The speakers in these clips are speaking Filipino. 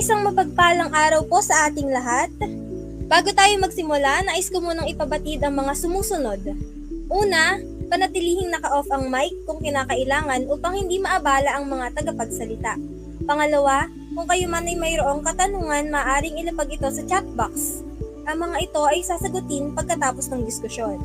Isang mapagpalang araw po sa ating lahat. Bago tayo magsimula, nais ko munang ipabatid ang mga sumusunod. Una, panatilihing naka-off ang mic kung kinakailangan upang hindi maabala ang mga tagapagsalita. Pangalawa, kung kayo man ay mayroong katanungan, maaaring ilapag ito sa chat box. Ang mga ito ay sasagutin pagkatapos ng diskusyon.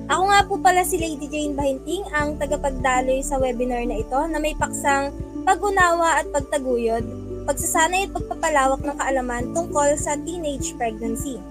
Ako nga po pala si Lady Jane Bahinting, ang tagapagdaloy sa webinar na ito na may paksang pag-unawa at pagtaguyod, pagsasanay at pagpapalawak ng kaalaman tungkol sa teenage pregnancy.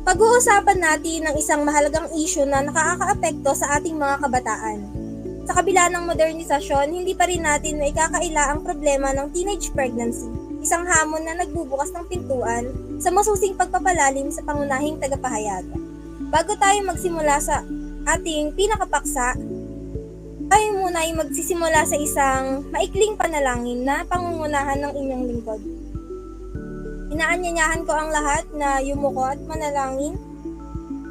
Pag-uusapan natin ng isang mahalagang issue na nakakaapekto sa ating mga kabataan. Sa kabila ng modernisasyon, hindi pa rin natin maikakaila ang problema ng teenage pregnancy, isang hamon na nagbubukas ng pintuan sa masusing pagpapalalim sa pangunahing tagapahayag. Bago tayo magsimula sa ating pinakapaksa, tayo muna ay magsisimula sa isang maikling panalangin na pangungunahan ng inyong lingkod. Inaanyayahan ko ang lahat na yumuko at manalangin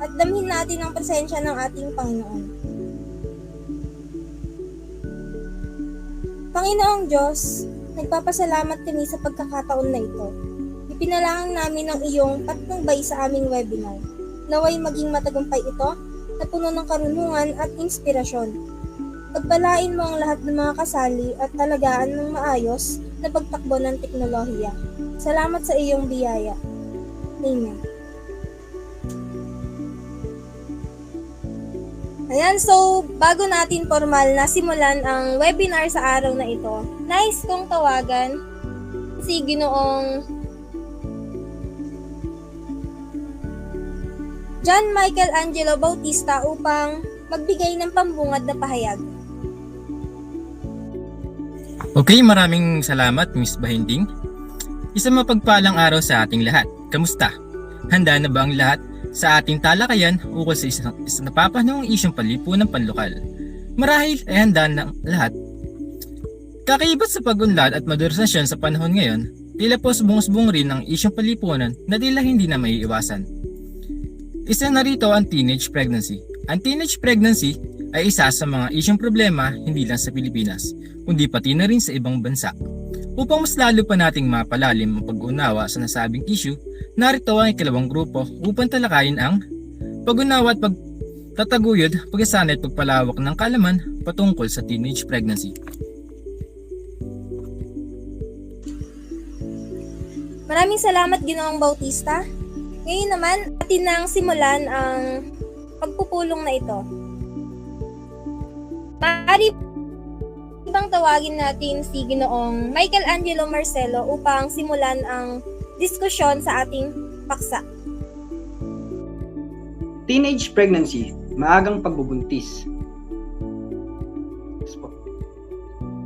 at damhin natin ang presensya ng ating Panginoon. Panginoong Diyos, nagpapasalamat kami sa pagkakataon na ito. Ipinalangin namin ang iyong patnubay sa aming webinar. Naway maging matagumpay ito na puno ng karunungan at inspirasyon. Pagpalain mo ang lahat ng mga kasali at alagaan ng maayos na pagtakbo ng teknolohiya. Salamat sa iyong biyaya. Amen. Ayan, so bago natin formal na simulan ang webinar sa araw na ito, nais kong tawagan si Ginoong John Michael Angelo Bautista upang magbigay ng pambungad na pahayag. Okay, maraming salamat Miss Bahinting. Isang mapagpalang araw sa ating lahat. Kamusta? Handa na ba ang lahat sa ating talakayan ukol sa isang napapanahong isyong panlipunan panlokal? Marahil ay handa na lahat. Kakaibat sa pag-unlad at modernisasyon sa panahon ngayon, tila po subong-subong rin ang isyong panlipunan na tila hindi na maiiwasan. Isa na rito ang teenage pregnancy. Ang teenage pregnancy ay isa sa mga isyong problema hindi lang sa Pilipinas, kundi pati na rin sa ibang bansa. Upang mas lalo pa nating mapalalim ang pag-unawa sa nasabing issue, narito ang ikalawang grupo upang talakayin ang pag-unawa at pagtataguyod, pagkasanay at pagpalawak ng kaalaman patungkol sa teenage pregnancy. Maraming salamat Ginoong Bautista. Ngayon naman, atin nang simulan ang pagpupulong na ito. Maaari bang tawagin natin si Ginoong Michael Angelo Marcelo upang simulan ang diskusyon sa ating paksa. Teenage pregnancy, maagang pagbubuntis.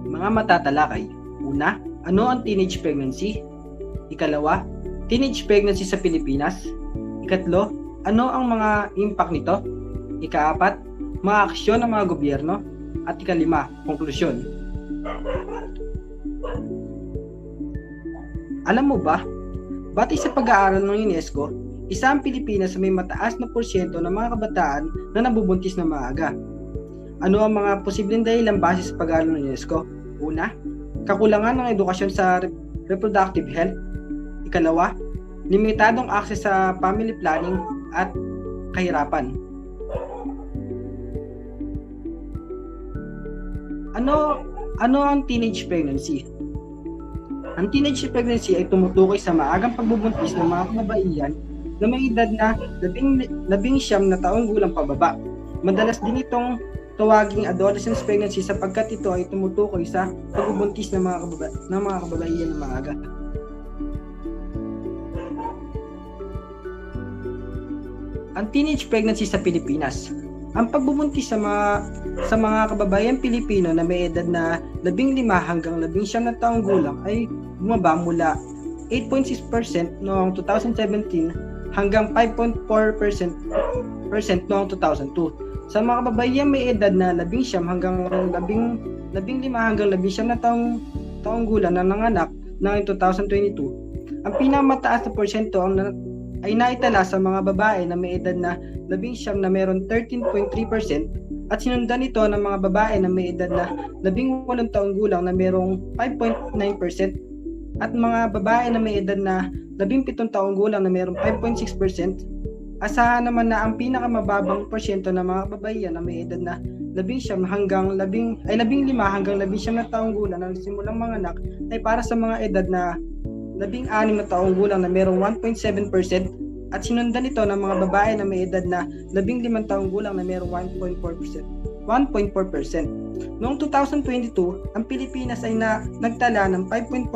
Mga matatalakay. Una, ano ang teenage pregnancy? Ikalawa, teenage pregnancy sa Pilipinas. Ikatlo, ano ang mga impact nito? Ikaapat, mga aksyon ng mga gobyerno. At ikalima, konklusyon. Alam mo ba, batay sa pag-aaral ng UNESCO, isa ang Pilipinas sa may mataas na porsyento ng mga kabataan na nabubuntis na maaga. Ano ang mga posibleng dahilan base sa pag-aaral ng UNESCO? Una, kakulangan ng edukasyon sa reproductive health. Ikalawa, limitadong access sa family planning at kahirapan. Ano ang teenage pregnancy? Ang teenage pregnancy ay tumutukoy sa maagang pagbubuntis ng mga kababaihan na may edad na 19 na taong gulang pababa. Madalas din itong tawaging adolescent pregnancy sapagkat ito ay tumutukoy sa pagbubuntis ng mga kababaihan na maaga. Ang teenage pregnancy sa Pilipinas. Ang pagbubuntis sa mga kababayan Pilipino na may edad na 15 hanggang 19 na taong gulang ay bumaba mula 8.6% noong 2017 hanggang 5.4% noong 2002. Sa mga kababayan may edad na 15 hanggang 19 na taong gulang na nanganak noong 2022, ang pinakamataas na porsyento ay naitala sa mga babae na may edad na 19 na meron 13.3% at sinundan ito ng mga babae na may edad na 18 taong gulang na merong 5.9% at mga babae na may edad na 17 taong gulang na merong 5.6%. Asahan naman na ang pinakamababang porsyento ng mga kababaihan na may edad na 15 hanggang 19 na taong gulang na nagsimulang manganak ay para sa mga edad na 16 na taong gulang na merong 1.7% at sinundan ito ng mga babae na may edad na 15 taong gulang na merong 1.4%. Noong 2022, ang Pilipinas ay nagtala ng 5.4%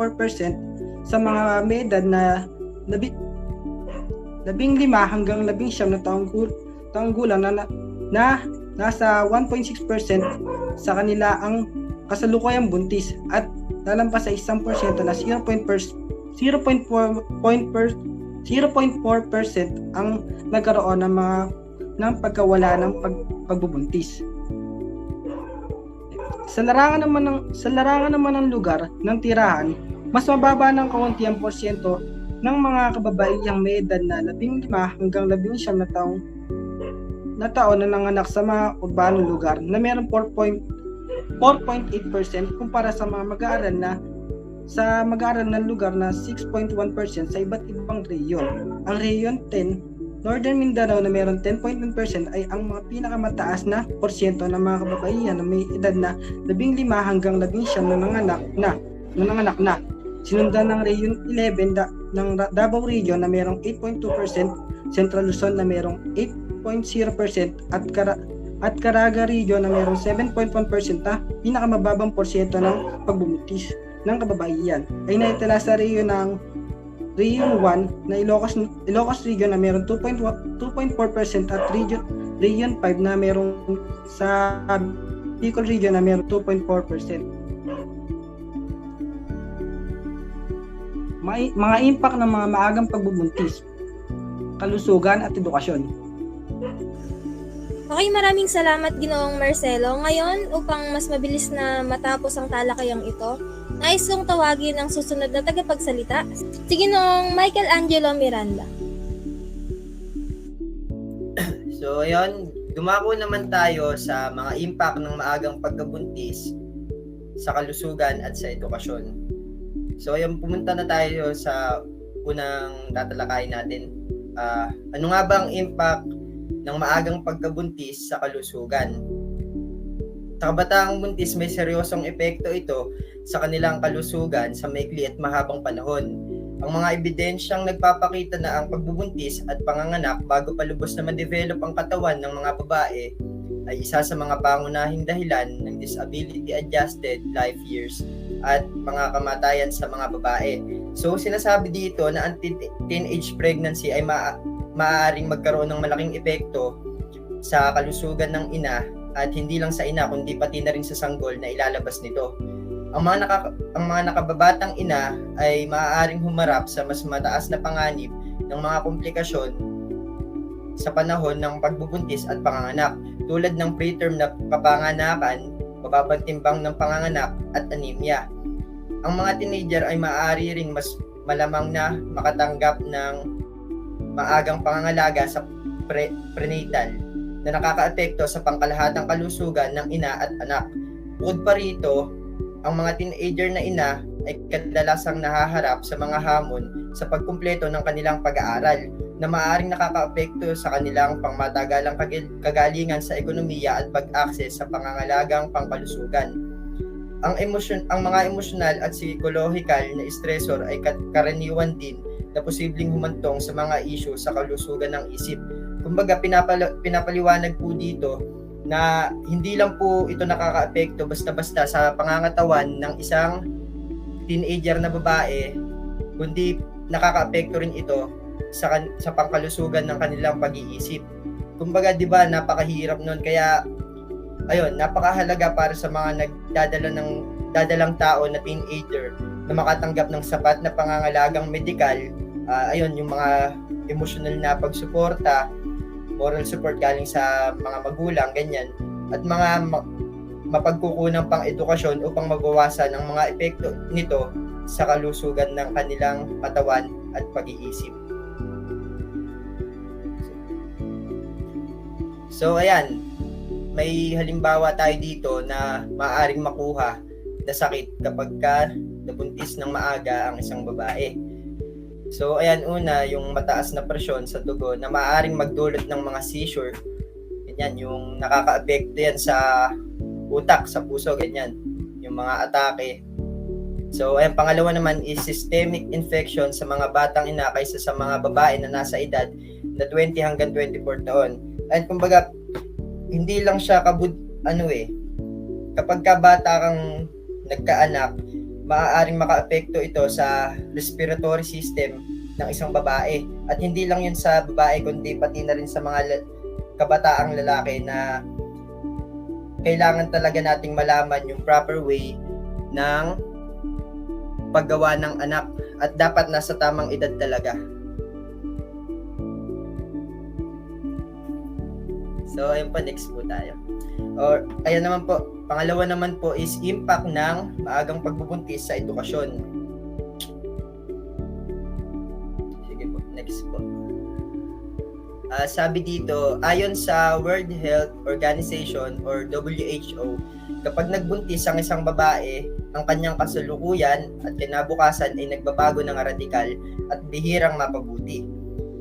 sa mga may edad na 15 hanggang 19 na taong gulang na nasa 1.6% sa kanila ang kasalukuyang buntis at lalampas sa 1% na 0.4% ang nagkaroon ng pagkawala ng pagbubuntis. Sa larangan naman ng lugar ng tirahan, mas mababa ng kaunti ang porsyento ng mga kababaihang may edad na 15 hanggang 19 na taon na nanganak sa mga urbanong lugar na mayroong 4.8% kumpara sa mga mag-aaral ng lugar na 6.1% sa iba't ibang rehiyon. Ang Rehiyon 10, Northern Mindanao na mayroong 10.1% ay ang mga pinakamataas na porsyento ng mga kababaihan na may edad na 15 hanggang 19 na nanganak na. Sinundan ng Rehiyon 11 ng Davao Region na mayroong 8.2%, Central Luzon na mayroong 8.0% at Caraga Region na mayroong 7.1% na pinakamababang porsyento ng pagbubuntis ng kababaihan ay naitala sa Rehiyon 1 na Ilocos Region na mayroong 2.4% at Region 5 na mayroong sa Bicol Region na mayroong 2.4%. Mga impact ng mga maagang pagbubuntis, kalusugan at edukasyon. Okay, maraming salamat Ginoong Marcelo. Ngayon, upang mas mabilis na matapos ang talakayang ito, nais kong tawagin ang susunod na tagapagsalita, si Ginoong Michael Angelo Miranda. So, ayun, dumako naman tayo sa mga impact ng maagang pagkabuntis sa kalusugan at sa edukasyon. So, ayun, pumunta na tayo sa unang tatalakayin natin. Ano nga ba ang impact ng maagang pagkabuntis sa kalusugan? Sa kabataang buntis, may seryosong epekto ito sa kanilang kalusugan sa maikli at mahabang panahon. Ang mga ebidensyang nagpapakita na ang pagbubuntis at panganganak bago pa lubos na ma-develop ang katawan ng mga babae ay isa sa mga pangunahing dahilan ng disability-adjusted life years at mga kamatayan sa mga babae. So, sinasabi dito na ang teenage pregnancy ay maaaring magkaroon ng malaking epekto sa kalusugan ng ina at hindi lang sa ina kundi pati na rin sa sanggol na ilalabas nito. Ang mga nakababatang ina ay maaaring humarap sa mas mataas na panganib ng mga komplikasyon sa panahon ng pagbubuntis at panganganak tulad ng preterm na kapanganakan, mababang timbang ng panganganak at anemia. Ang mga teenager ay maaari ring mas malamang na makatanggap ng maagang pangangalaga sa prenatal na nakakaapekto sa pangkalahatang kalusugan ng ina at anak. Bukod pa rito, ang mga teenager na ina ay kadalasang nahaharap sa mga hamon sa pagkumpleto ng kanilang pag-aaral na maaaring nakakaapekto sa kanilang pangmatagalang kagalingan sa ekonomiya at pag-access sa pangangalagang pangkalusugan. Ang mga emosyonal at psikolohikal na stressor ay karaniwan din na posibleng humantong sa mga issue sa kalusugan ng isip. Kumbaga, pinapaliwanag po dito na hindi lang po ito nakakaapekto basta-basta sa pangangatawan ng isang teenager na babae, kundi nakakaapekto rin ito sa pangkalusugan ng kanilang pag-iisip. Kumbaga, 'di ba, napakahirap noon, kaya ayun, napakahalaga para sa mga dadalang tao na teenager na makatanggap ng sapat na pangangalagang medikal, yung mga emotional na pagsuporta, moral support galing sa mga magulang, ganyan, at mga mapagkukunang pang edukasyon upang mabawasan ang mga epekto nito sa kalusugan ng kanilang katawan at pag-iisip. So ayan, may halimbawa tayo dito na maaaring makuha na sakit kapag ka nabuntis ng maaga ang isang babae. So ayan, una, yung mataas na presyon sa dugo na maaaring magdulot ng mga seizure. Ganyan, yung nakaka-apekto yan sa utak, sa puso, ganyan. Yung mga atake. So ayan, pangalawa naman is systemic infection sa mga batang ina kaysa sa mga babae na nasa edad na 20 hanggang 24 taon. And kumbaga, hindi lang siya kapag ka bata kang nagkaanak, maaaring makaapekto ito sa respiratory system ng isang babae. At hindi lang yun sa babae, kundi pati na rin sa mga kabataang lalaki na kailangan talaga nating malaman yung proper way ng paggawa ng anak at dapat nasa tamang edad talaga. So, ayun po, next po tayo. Or, ayan naman po, pangalawa naman po is impact ng maagang pagbubuntis sa edukasyon. Sige po, next po. Sabi dito, ayon sa World Health Organization or WHO, kapag nagbuntis ang isang babae, ang kanyang kasalukuyan at kinabukasan ay nagbabago ng radikal at bihirang mapabuti.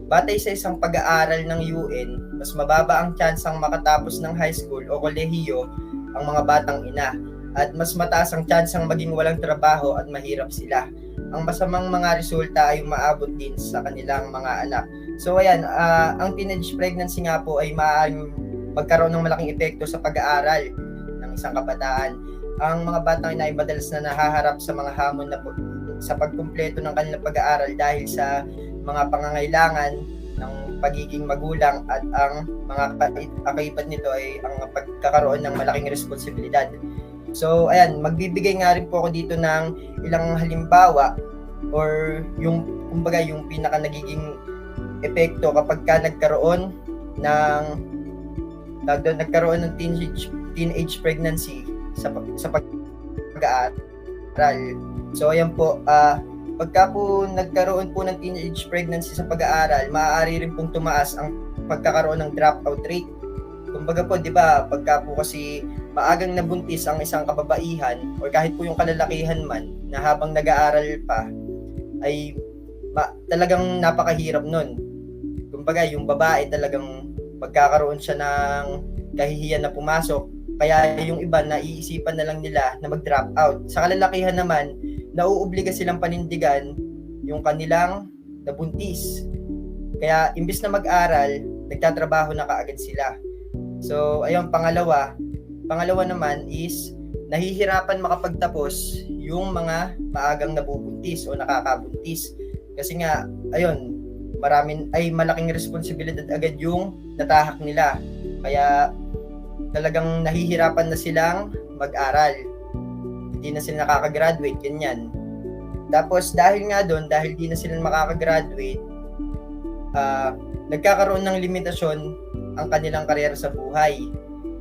Batay sa isang pag-aaral ng UN, mas mababa ang tsansang makatapos ng high school o kolehiyo ang mga batang ina at mas mataas ang tsansang maging walang trabaho at mahirap sila. Ang masamang mga resulta ay maabot din sa kanilang mga anak. So ayan, ang teenage pregnancy nga po ay maaaring magkaroon ng malaking epekto sa pag-aaral ng isang kabataan. Ang mga batang ina ay madalas na nahaharap sa mga hamon na sa pagkumpleto ng kanilang pag-aaral dahil sa mga pangangailangan ng pagiging magulang at ang mga kaakibat nito ay ang pagkakaroon ng malaking responsibilidad. So ayan, magbibigay nga rin po ako dito ng ilang halimbawa or yung kumbaga yung pinaka nagiging epekto kapag ka nagkaroon ng teenage pregnancy sa pag-aaral. So ayan po, pagka po nagkaroon po ng teenage pregnancy sa pag-aaral, maaari rin pong tumaas ang pagkakaroon ng dropout rate. Kumbaga po, 'di ba, pagka po kasi maagang nabuntis ang isang kababaihan or kahit po yung kalalakihan man na habang nag-aaral pa ay talagang napakahirap nun. Kumbaga, yung babae talagang magkakaroon siya ng kahihiyan na pumasok, kaya yung iba naiisipan na lang nila na mag-drop out. Sa kalalakihan naman, nauobliga silang panindigan yung kanilang nabuntis. Kaya imbis na mag-aral, nagtatrabaho na kaagad sila. So, ayun, pangalawa naman is nahihirapan makapagtapos yung mga maagang nabubuntis o nakakabuntis. Kasi nga, ayun, malaking responsibilidad agad yung natahak nila. Kaya talagang nahihirapan na silang mag-aral. Hindi na sila nakaka-graduate, ganyan. Tapos dahil di na sila makaka-graduate, nagkakaroon ng limitasyon ang kanilang karera sa buhay.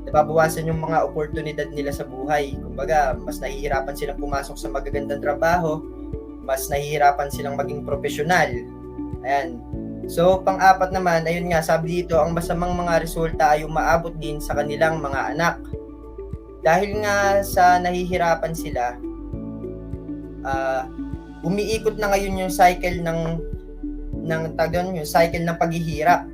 Nababawasan yung mga oportunidad nila sa buhay. Kumbaga, mas nahihirapan silang pumasok sa magagandang trabaho, mas nahihirapan silang maging profesional. Ayan. So, pang-apat naman, ayun nga, sabi dito, ang masamang mga resulta ay umaabot din sa kanilang mga anak. Dahil nga sa nahihirapan sila, umiikot na ngayon yung cycle yung cycle ng paghihirap.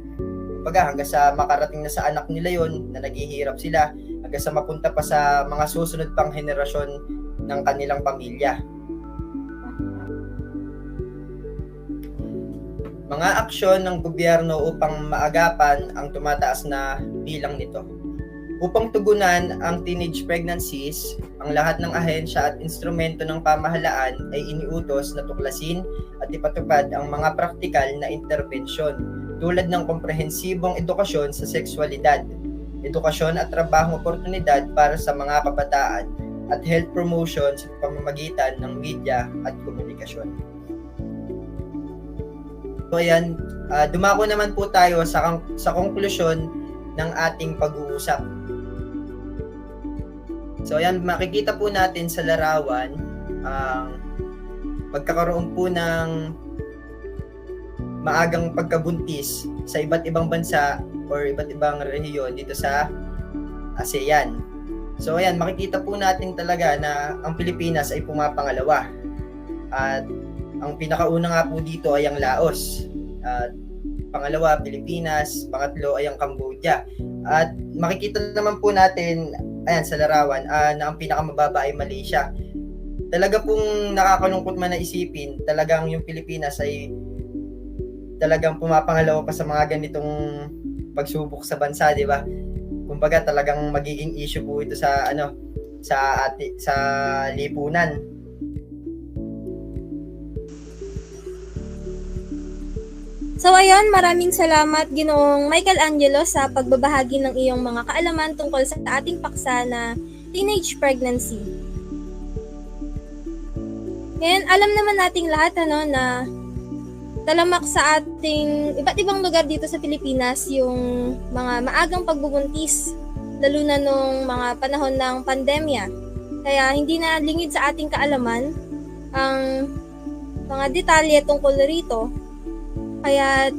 Kumbaga, hanggang sa makarating na sa anak nila yon na naghihirap sila, hanggang sa mapunta pa sa mga susunod pang henerasyon ng kanilang pamilya. Mga aksyon ng gobyerno upang maagapan ang tumataas na bilang nito. Upang tugunan ang teenage pregnancies, ang lahat ng ahensya at instrumento ng pamahalaan ay iniutos na tuklasin at ipatupad ang mga praktikal na interbensyon tulad ng komprehensibong edukasyon sa sexualidad, edukasyon at trabahong oportunidad para sa mga kabataan at health promotion sa pamamagitan ng media at komunikasyon. So ayan, dumako naman po tayo sa konklusyon ng ating pag-uusap. So ayan, makikita po natin sa larawan ang pagkakaroon po ng maagang pagkabuntis sa iba't ibang bansa or iba't ibang rehiyon dito sa ASEAN. So ayan, makikita po natin talaga na ang Pilipinas ay pumapangalawa. At ang pinakauna nga po dito ay ang Laos. At pangalawa, Pilipinas. Pangatlo ay ang Cambodia. At makikita naman po natin, ayan, sa larawan, na ang pinakamababa ay Malaysia. Talaga pong nakakalungkot man na isipin, talagang yung Pilipinas ay talagang pumapangalawa pa sa mga ganitong pagsubok sa bansa, di ba? Kumbaga talagang magiging issue po ito sa sa lipunan. So ayun, maraming salamat Ginoong Michael Angelo sa pagbabahagi ng iyong mga kaalaman tungkol sa ating paksa na teenage pregnancy. Ngayon, alam naman nating lahat na talamak sa ating iba't ibang lugar dito sa Pilipinas yung mga maagang pagbubuntis, lalo na nung mga panahon ng pandemya. Kaya hindi na lingid sa ating kaalaman ang mga detalye tungkol rito. Kaya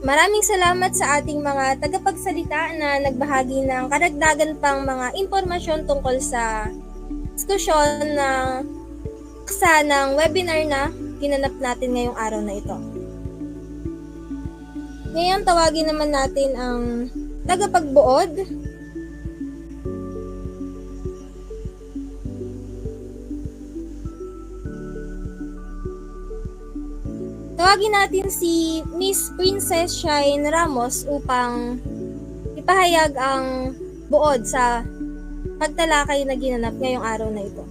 maraming salamat sa ating mga tagapagsalita na nagbahagi ng karagdagan pang mga impormasyon tungkol sa diskusyon na paksa ng webinar na ginanap natin ngayong araw na ito. Ngayon, tawagin naman natin ang tagapagbuod. Tawagin natin si Miss Princess Shine Ramos upang ipahayag ang buod sa pagtalakay na ginanap ngayong araw na ito.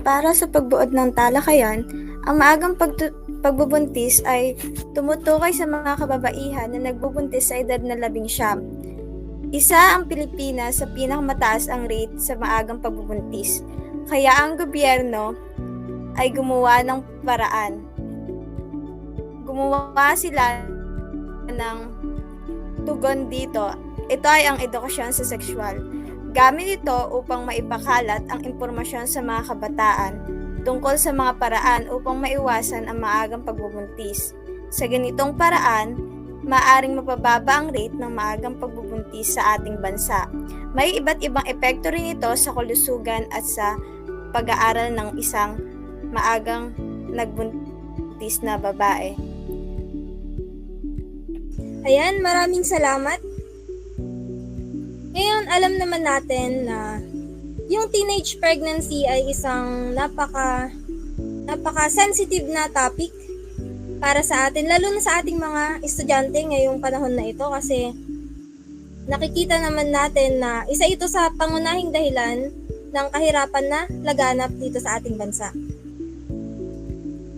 Para sa pagbuod ng talakayan, ang maagang pagbubuntis ay tumutukoy sa mga kababaihan na nagbubuntis sa edad na 19. Isa ang Pilipinas sa pinakamataas ang rate sa maagang pagbubuntis. Kaya ang gobyerno ay gumawa ng paraan. Gumawa sila ng tugon dito. Ito ay ang edukasyon sa sexual. Gamit ito upang maipakalat ang impormasyon sa mga kabataan tungkol sa mga paraan upang maiwasan ang maagang pagbubuntis. Sa ganitong paraan, maaring mapababa ang rate ng maagang pagbubuntis sa ating bansa. May iba't ibang epekto rin ito sa kalusugan at sa pag-aaral ng isang maagang nagbuntis na babae. Ayan, maraming salamat. Ngayon, alam naman natin na yung teenage pregnancy ay isang napaka-sensitive na topic para sa atin, lalo na sa ating mga estudyante ngayong panahon na ito kasi nakikita naman natin na isa ito sa pangunahing dahilan ng kahirapan na laganap dito sa ating bansa.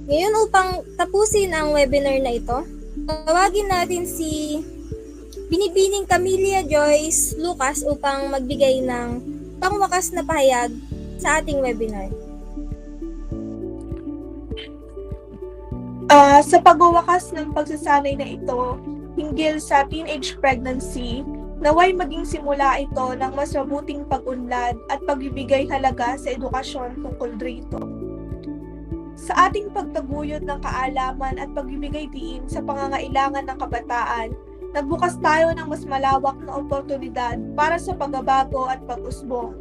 Ngayon, upang tapusin ang webinar na ito, tawagin natin si Binibining Camelia Joyce Lucas upang magbigay ng pangwakas na pahayag sa ating webinar. Sa pagwawakas ng pagsasanay na ito hinggil sa teenage pregnancy, naway maging simula ito ng mas mabuting pag-unlad at pagbibigay halaga sa edukasyon tungkol rito. Sa ating pagtaguyod ng kaalaman at pagbibigay diin sa pangangailangan ng kabataan, nagbukas tayo ng mas malawak na oportunidad para sa pagbabago at pag-usbong.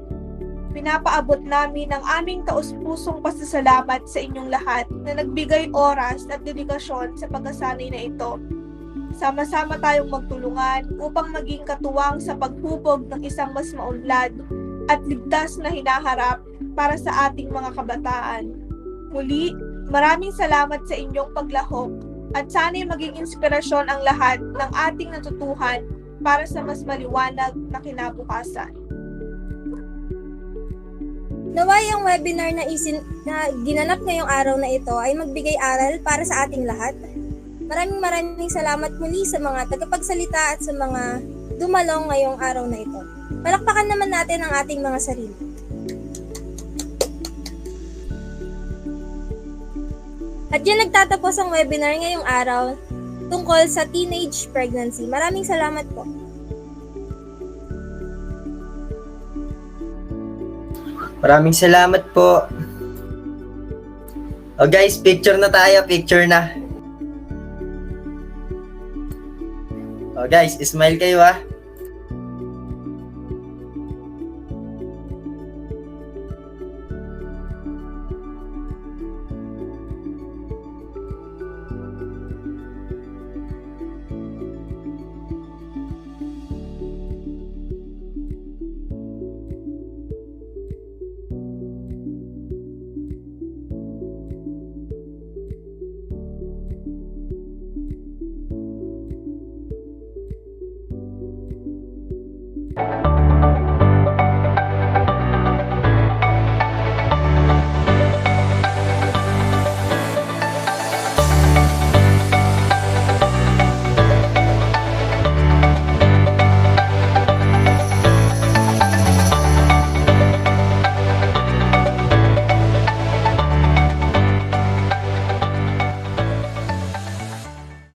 Pinapaabot namin ang aming taus-pusong pasasalamat sa inyong lahat na nagbigay oras at dedikasyon sa pagkasanay na ito. Sama-sama tayong magtulungan upang maging katuwang sa paghubog ng isang mas maunlad at ligtas na hinaharap para sa ating mga kabataan. Muli, maraming salamat sa inyong paglahok at sana'y maging inspirasyon ang lahat ng ating natutuhan para sa mas maliwanag na kinabukasan. Naway ang webinar na ginanap ngayong araw na ito ay magbigay aral para sa ating lahat. Maraming salamat muli sa mga tagapagsalita at sa mga dumalong ngayong araw na ito. Palakpakan naman natin ang ating mga sarili. At yan nagtatapos ang webinar ngayong araw tungkol sa teenage pregnancy. Maraming salamat po. Maraming salamat po. Oh guys, picture na tayo, picture na. Oh, guys, smile kayo ha.